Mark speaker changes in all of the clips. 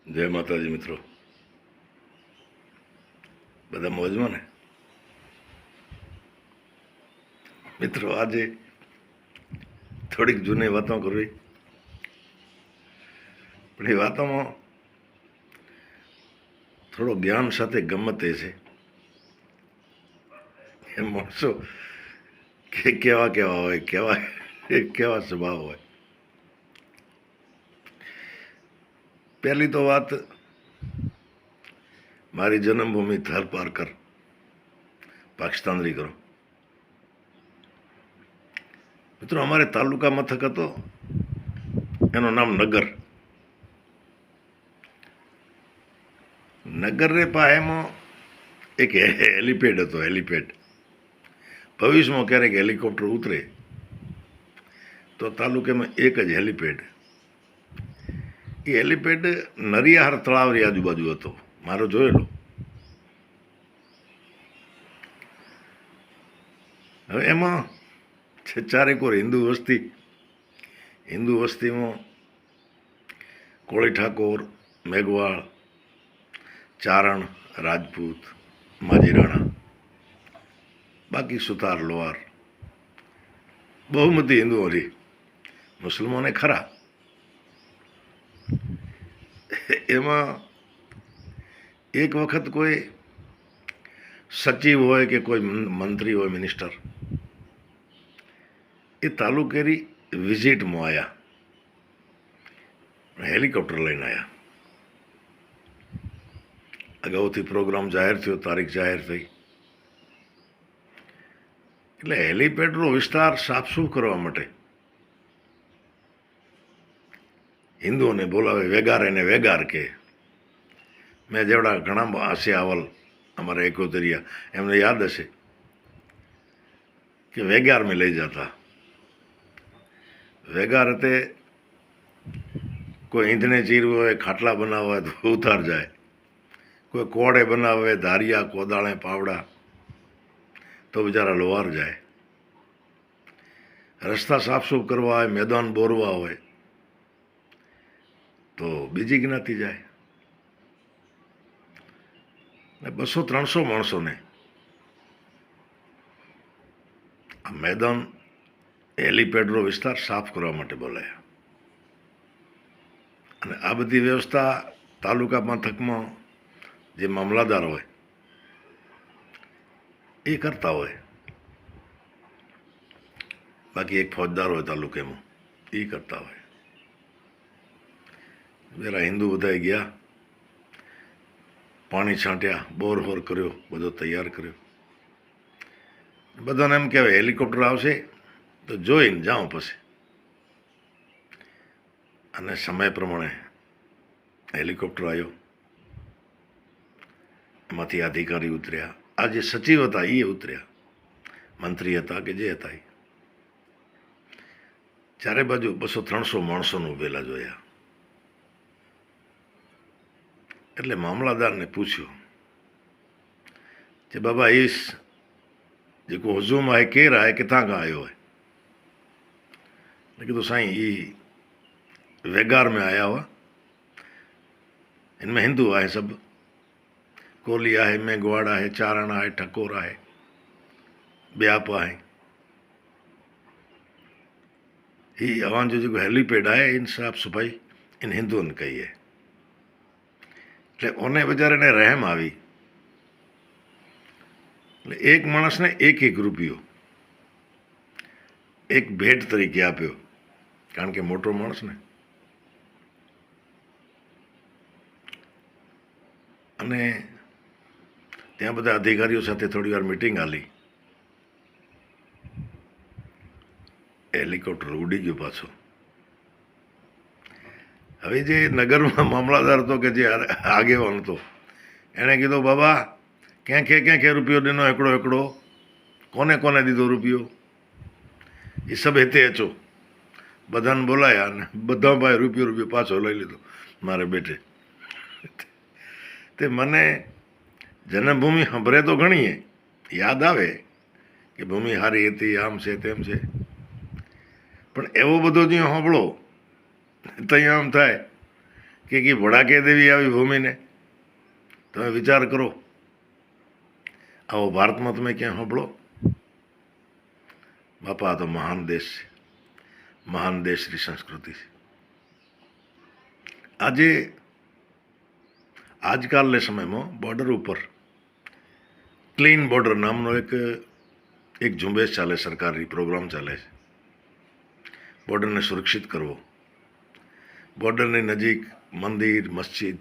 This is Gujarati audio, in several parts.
Speaker 1: જય માતાજી મિત્રો, બધા મોજમાં ને? મિત્રો, આજે થોડીક જૂની વાતો કરવી, પણ એ વાતોમાં થોડો જ્ઞાન સાથે ગમત એ છે કે માણસો કે કેવા કેવા હોય, કેવા સ્વભાવ હોય. પહેલી તો વાત, મારી જન્મભૂમિ થર પારકર પાકિસ્તાન રહી કરો. મિત્રો, અમારે તાલુકા મથક હતો, એનું નામ નગર. નગરને પાસેમાં એક હેલિપેડ હતો. હેલિપેડ ભવિષ્યમાં ક્યારેક હેલિકોપ્ટર ઉતરે તો તાલુકામાં એક જ હેલિપેડ. એ હેલિપેડ નરિયાહાર તળાવની આજુબાજુ હતો, મારો જોયેલો. હવે એમાં ચારેકોર હિન્દુ વસ્તી. હિન્દુ વસ્તીમાં કોળી ઠાકોર, મેઘવાળ, ચારણ, રાજપૂત, માજીરાણા, બાકી સુતાર, લોહાર, બહુમતી હિન્દુઓ રહી. મુસલમાને ખરા. એમાં એક વખત કોઈ સચિવ હોય કે કોઈ મંત્રી હોય, મિનિસ્ટર, એ તાલુકેની વિઝિટમાં આવ્યા, હેલિકોપ્ટર લઈને આવ્યા. અગાઉથી પ્રોગ્રામ જાહેર થયો, તારીખ જાહેર થઈ, એટલે હેલિપેડનો વિસ્તાર સાફસૂફ કરવા માટે હિન્દુઓને બોલાવે. વેગાર, એને વેગાર કે. મેં જેવડા ઘણા હશે આવલ, અમારા એકોતેરિયા, એમને યાદ હશે કે વેગાર મેં લઈ જતા. વેગાર તે કોઈ ઈંધણે ચીરવું હોય, ખાટલા બનાવવા હોય તો ઉતાર જાય, કોઈ કોડે બનાવે, ધારિયા, કોદાળે, પાવડા, તો બિચારા લોહાર જાય. રસ્તા સાફસૂફ કરવા હોય, મેદાન બોરવા હોય તો બીજી જ્ઞાતિ જાય. 200-300 માણસોને આ મેદાન, હેલિપેડનો વિસ્તાર સાફ કરવા માટે બોલાયા. અને આ બધી વ્યવસ્થા તાલુકા મથકમાં જે મામલાદાર હોય એ કરતા હોય, બાકી એક ફોજદાર હોય તાલુકામાં, એ કરતા હોય. જરા હિન્દુ બધાએ ગયા, પાણી છાંટ્યા, બોરહોર કર્યો, બધો તૈયાર કર્યો. બધાને એમ કહેવાય હેલિકોપ્ટર આવશે તો જોઈને જાઉં પછી. અને સમય પ્રમાણે હેલિકોપ્ટર આવ્યો, એમાંથી અધિકારી ઉતર્યા. આ જે સચિવ હતા એ ઉતર્યા, મંત્રી હતા કે જે હતા એ. ચારે બાજુ 200-300 માણસોને ઉભેલા જોયા. એટલે મામલાદારને પૂછ્યું કે બાબા ઈસ जेको हुजूम आहे केरु आहे, किथां खां आयो आहे? कીધું साईं ये वेगार में आया हुआ, इनमें हिंदू आहे सभु, कोली आहे, मेघवाड़ आहे, चारण आहे, ठकोर आहे, ॿियाप आहे. ही अवांजो जेको हेलीपेड आहे इन साफ़ सफ़ाई इन हिंदुअनि कई आहे. એટલે ઓને વીચારાને રહેમ આવી. એટલે એક માણસને 1-1 રૂપિયો એક ભેટ તરીકે આપ્યો, કારણ કે મોટો માણસ ને. અને ત્યાં બધા અધિકારીઓ સાથે થોડી વાર મિટિંગ આલી. હેલિકોપ્ટર ઉડી ગયો પાછો. હવે જે નગરમાં મામલાદાર હતો કે જે આગેવાન હતો, એણે કીધું બાબા ક્યાં રૂપિયો ડીનો એકડો કોને દીધો રૂપિયો? એ સબ હેતે અચો. બધાને બોલાયા અને બધા ભાઈ રૂપિયો પાછો લઈ લીધો મારે બેટે. તે મને જન્મભૂમિ સાંભળે તો ઘણીએ યાદ આવે કે ભૂમિ સારી હતી, આમ છે તેમ છે, પણ એવો બધો જે સાંભળો ત્યાં આમ થાય કે ભડાકે દેવી આવી ભૂમિને? તમે વિચાર કરો. આવો ભારતમાં તમે ક્યાં સાંભળો? બાપા આ તો મહાન દેશ છે, મહાન દેશની સંસ્કૃતિ છે. આજે આજકાલના સમયમાં બોર્ડર ઉપર ક્લીન બોર્ડર નામનો એક ઝુંબેશ ચાલે, સરકારી પ્રોગ્રામ ચાલે છે. બોર્ડરને સુરક્ષિત કરવો, બોર્ડરની નજીક મંદિર, મસ્જિદ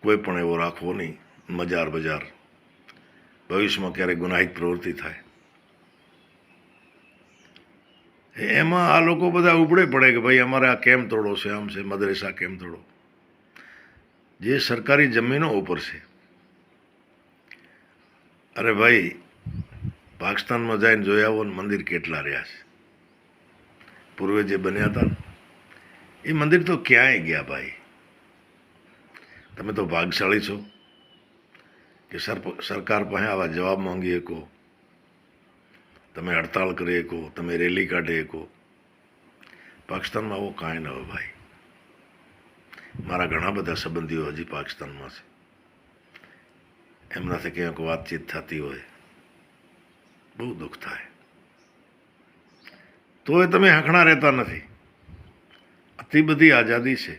Speaker 1: કોઈ પણ એવો રાખવો નહીં, મજાર બજાર, ભવિષ્યમાં ક્યારેક ગુનાહિત પ્રવૃત્તિ થાય. એમાં આ લોકો બધા ઉપડે પડે કે ભાઈ અમારે આ કેમ તોડો છે, આમ છે, મદરેસા કેમ તોડો. જે સરકારી જમીનો ઉપર છે. અરે ભાઈ, પાકિસ્તાનમાં જઈને જોયા આવો ને મંદિર કેટલા રહ્યા છે. પૂર્વે જે બન્યા હતા ને એ મંદિર તો ક્યાંય ગયા ભાઈ. તમે તો ભાગશાળી છો કે સરકાર પાસે આવા જવાબ માંગી શકો, તમે હડતાળ કરી શકો, તમે રેલી કાઢી શકો. પાકિસ્તાનમાં આવો કાંઈ ન હોય ભાઈ. મારા ઘણા બધા સંબંધીઓ હજી પાકિસ્તાનમાં છે. એમનાથી ક્યાંક વાતચીત થતી હોય, બહુ દુઃખ થાય. તોય તમે હકણા રહેતા નથી. આટલી બધી આઝાદી છે.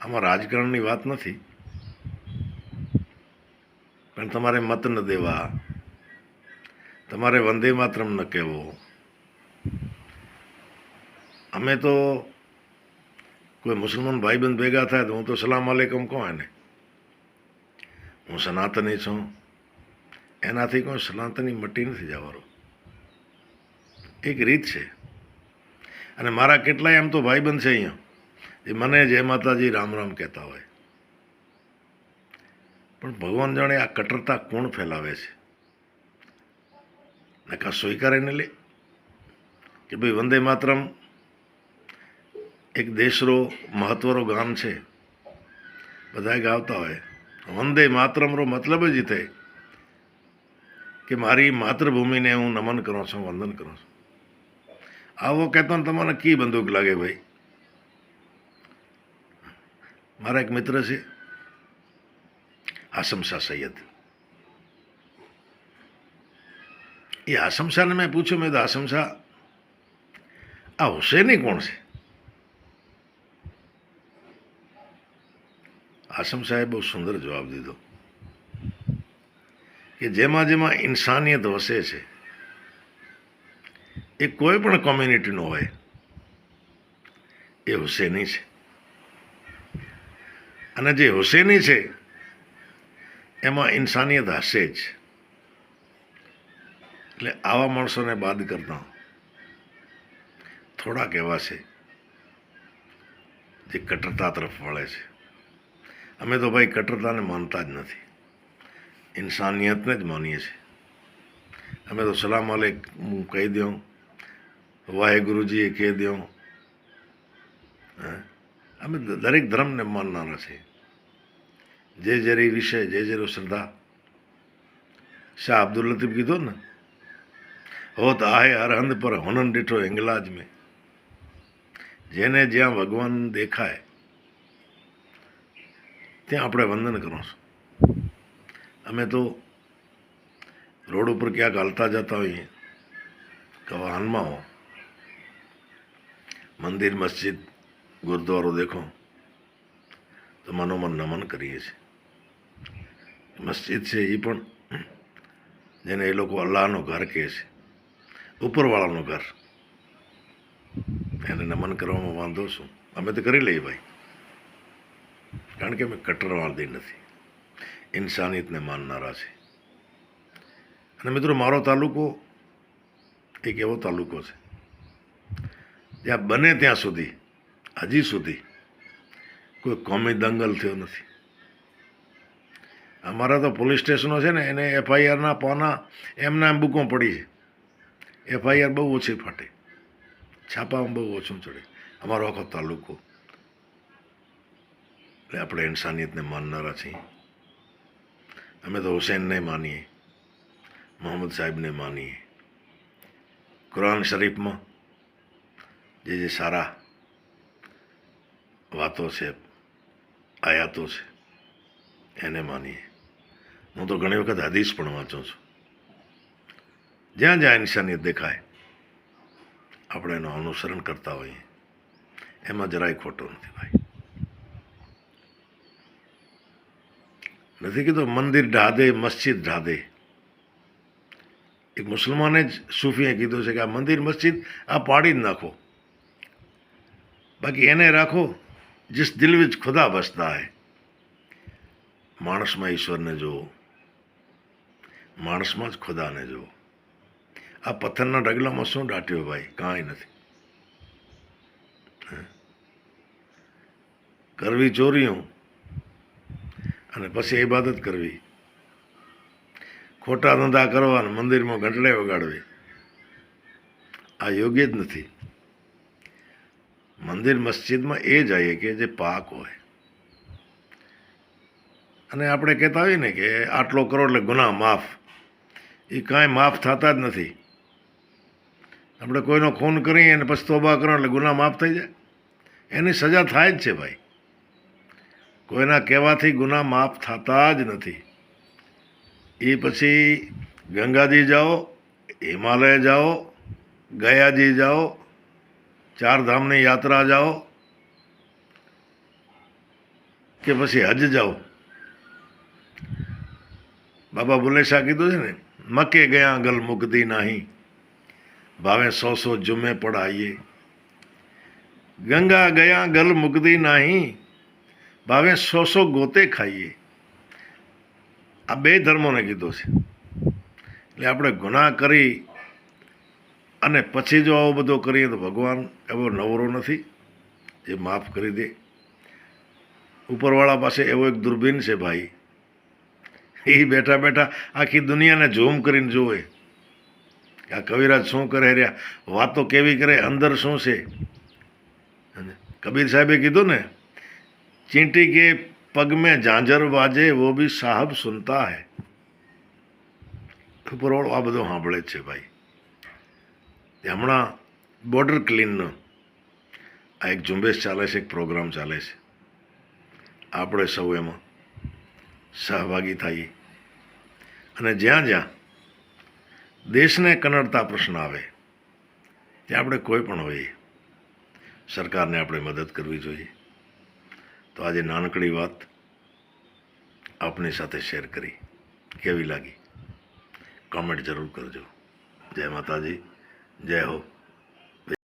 Speaker 1: આમાં રાજકારણની વાત નથી, પણ તમારે મત ન દેવા, તમારે વંદે માતરમ ન કહેવો. અમે તો કોઈ મુસલમાન ભાઈબંધ ભેગા થાય તો હું તો સલામ આલેકમ કહું એને. હું સનાતની છું, એનાથી કોઈ સનાતની મટી નથી જવાનો. એક રીત છે. અને મારા કેટલાય એમ તો ભાઈબંધ છે અહીંયા એ મને જય માતાજી રામ રામ કહેતા હોય. પણ ભગવાન જાણે આ કટ્ટરતા કોણ ફેલાવે છે. નકા સ્વીકારે ને લે કે ભાઈ વંદે માતરમ એક દેશનો મહત્વનો ગાન છે, બધા ગાવતા હોય. વંદે માતરમનો મતલબ જ થાય કે મારી માતૃભૂમિને હું નમન કરું છું, વંદન કરું છું. આવો કહેતો ને તમારે કી બંદૂક લાગે ભાઈ. મારા એક મિત્ર છે હાસમ શાહ સૈયદ. એ હાસમ શાહને મેં પૂછ્યું, મેં તો હાસમ શાહ આ હુસૈની કોણ છે? હાસમ શાહે બહુ સુંદર જવાબ દીધો કે જેમાં જેમાં ઇન્સાનિયત વસે છે એ કોઈ પણ કોમ્યુનિટીનો હોય એ હુસૈની છે. અને જે હુસૈની છે એમાં ઇન્સાનિયત હશે જ. એટલે આવા માણસોને બાદ કરતા થોડાક એવા છે જે કટ્ટરતા તરફ વળે છે. અમે તો ભાઈ કટ્ટરતાને માનતા જ નથી, ઇન્સાનિયતને જ માનીએ છીએ. અમે તો સલામ આલેકુમ કહી દઉં, વાહેગુરુજીએ કહી દઉં. અમે દરેક ધર્મને માનનારા છીએ. જે જેરી વિષય, જે જેરો શ્રદ્ધા. શાહ અબ્દુલ લતીફ કીધું ને, હોત આહે અરહંદ પર હોનન ડીઠો હિંગલાજ મેં. જેને જ્યાં ભગવાન દેખાય ત્યાં આપણે વંદન કરો છો. અમે તો રોડ ઉપર ક્યાંક હાલતા જતા હોઈએ કે વાહનમાં હો, મંદિર, મસ્જિદ, ગુરુદ્વારો દેખો તો મનોમન નમન કરીએ છીએ. મસ્જિદ છે એ પણ જેને એ લોકો અલ્લાહનું ઘર કહે છે, ઉપરવાળાનું ઘર, એને નમન કરવામાં વાંધો શું? અમે તો કરી લઈએ ભાઈ, કારણ કે અમે કટ્ટરવાદી નથી, ઇન્સાનિયતને માનનારા છે. અને મિત્રો, મારો તાલુકો એક એવો તાલુકો છે જ્યાં બને ત્યાં સુધી હજી સુધી કોઈ કોમી દંગલ થયો નથી. અમારા તો પોલીસ સ્ટેશનો છે ને એને FIRના પાના એમના એમ બુકો પડી છે. FIR બહુ ઓછી ફાટે, છાપામાં બહુ ઓછું ચડે. અમારો આખો તાલુકો. એટલે આપણે ઇન્સાનિયતને માનનારા છીએ. અમે તો હુસૈનને માનીએ, મોહમ્મદ સાહેબને માનીએ. કુરાન શરીફમાં જે સારા વાતો છે, આયાતો છે, એને માનીએ. હું તો ઘણી વખત હદીસ પણ વાંચું છું. જ્યાં જ્યાં ઇન્સાનિયત દેખાય આપણે એનું અનુસરણ કરતા હોઈએ, એમાં જરાય ખોટો નથી ભાઈ. નથી કીધું મંદિર ઢાધે મસ્જિદ ઢાધે. એક મુસલમાને જ સૂફીએ કીધું છે કે આ મંદિર મસ્જિદ આ પાડી જ નાખો, બાકી એને રાખો जिस दिल विच खुदा बसता है. માણસમાં ઈશ્વરને જુઓ, માણસમાં જ ખુદાને જુઓ. આ પથ્થરના ઢગલામાં શું દાટ્યો ભાઈ? કાંઈ નથી. કરવી ચોરીઓ અને પછી ઇબાદત કરવી, ખોટા ધંધા કરવા, મંદિરમાં ઘંટડે વગાડવી, આ યોગ્ય જ નથી. મંદિર મસ્જિદમાં એ જઈએ કે જે પાક હોય. અને આપણે કહેતા હોઈએ ને કે આટલો કરો એટલે ગુનાહ માફ. એ કાંઈ માફ થતા જ નથી. આપણે કોઈનો ખૂન કરીએ અને પછી તોબા કરો એટલે ગુનાહ માફ થઈ જાય? એની સજા થાય જ છે ભાઈ. કોઈના કહેવાથી ગુનાહ માફ થતા જ નથી. એ પછી ગંગાજી જાઓ, હિમાલય જાઓ, ગયાજી જાઓ, ચારધામની યાત્રા જાઓ કે પછી હજ જાઓ. બાબા બુલ્લે શાહ કીધું છે ને, મકે ગયા ગલ મુકદી નહીં, ભાવે 100 જુમે પડાઈએ. ગંગા ગયા ગલ મુકદી નહીં, ભાવે 100 ગોતે ખાઈએ. આ બે ધર્મોને કીધું છે. એટલે આપણે ગુનાહ કરી અને પછી જો આવો બધો કરીએ તો ભગવાન એવો નવરો નથી જે માફ કરી દે. ઉપરવાળા પાસે એવો એક દૂરબીન છે ભાઈ, એ બેઠા બેઠા આખી દુનિયાને ઝૂમ કરીને જોવે કે આ કવિરાજ શું કરે રહ્યા, વાતો કેવી કરે, અંદર શું છે. કબીર સાહેબે કીધું ને, ચીંટી કે પગ મેં ઝાંઝર વાજે વો ભી સાહબ સુનતા હૈ. ઉપરવાળો આ બધો સાંભળે જ છે ભાઈ. હમણાં બોર્ડર ક્લીનનો આ એક ઝુંબેશ ચાલે છે, એક પ્રોગ્રામ ચાલે છે. આપણે સૌ એમાં સહભાગી થઈએ અને જ્યાં જ્યાં દેશને કનડતા પ્રશ્ન આવે ત્યાં આપણે કોઈ પણ હોઈએ, સરકારને આપણે મદદ કરવી જોઈએ. તો આજે નાનકડી વાત આપની સાથે શેર કરી, કેવી લાગી? કોમેન્ટ જરૂર કરજો. જય માતાજી, જય હો.